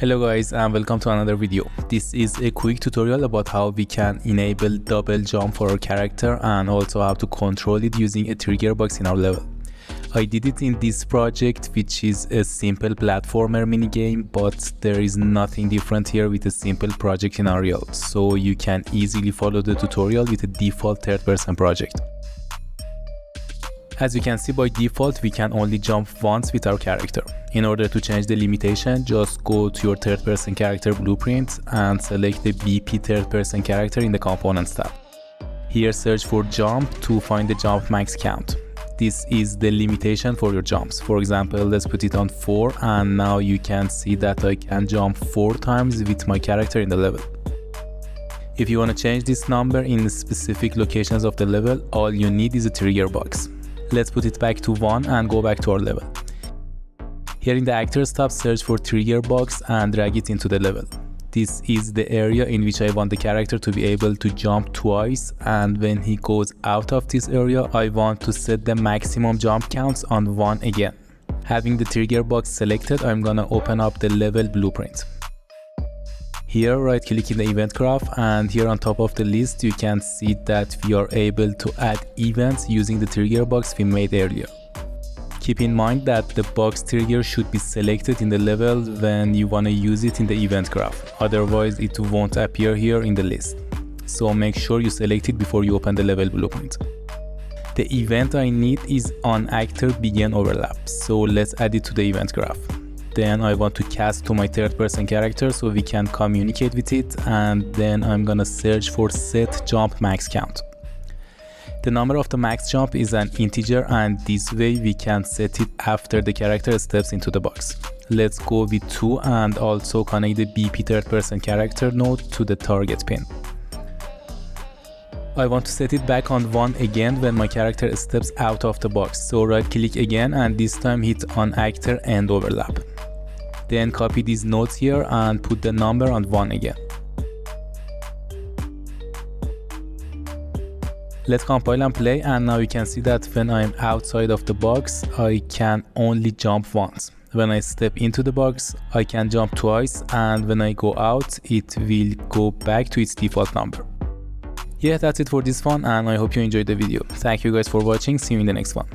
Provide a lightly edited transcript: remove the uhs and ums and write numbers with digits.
Hello guys and welcome to another video. This is a quick tutorial about how we can enable double jump for our character and also how to control it using a trigger box in our level. I did it in this project, which is a simple platformer minigame, but there is nothing different here with a simple project in Unreal, so you can easily follow the tutorial with a default third-person project. As you can see, by default we can only jump once with our character. In order to change the limitation, just go to your third-person character blueprint and select the BP third-person character in the Components tab. Here search for jump to find the jump max count. This is the limitation for your jumps. For example, let's put it on 4, and now you can see that I can jump 4 times with my character in the level. If you want to change this number in specific locations of the level, all you need is a trigger box. Let's put it back to 1 and go back to our level. Here in the Actors tab, search for trigger box and drag it into the level. This is the area in which I want the character to be able to jump twice, and when he goes out of this area, I want to set the maximum jump counts on 1 again. Having the trigger box selected, I'm gonna open up the level blueprint. Here right click in the event graph, and here on top of the list you can see that we are able to add events using the trigger box we made earlier. Keep in mind that the box trigger should be selected in the level when you want to use it in the event graph, otherwise it won't appear here in the list. So make sure you select it before you open the level blueprint. The event I need is on actor begin overlap, so let's add it to the event graph. Then I want to cast to my third-person character so we can communicate with it, and then I'm gonna search for set jump max count. The number of the max jump is an integer, and this way we can set it after the character steps into the box. Let's go with 2 and also connect the BP third-person character node to the target pin. I want to set it back on 1 again when my character steps out of the box, so right click again and this time hit on actor end overlap. Then copy these nodes here and put the number on 1 again. Let's compile and play, and now you can see that when I am outside of the box, I can only jump once. When I step into the box, I can jump twice, and when I go out, it will go back to its default number. Yeah, that's it for this one, and I hope you enjoyed the video. Thank you guys for watching. See you in the next one.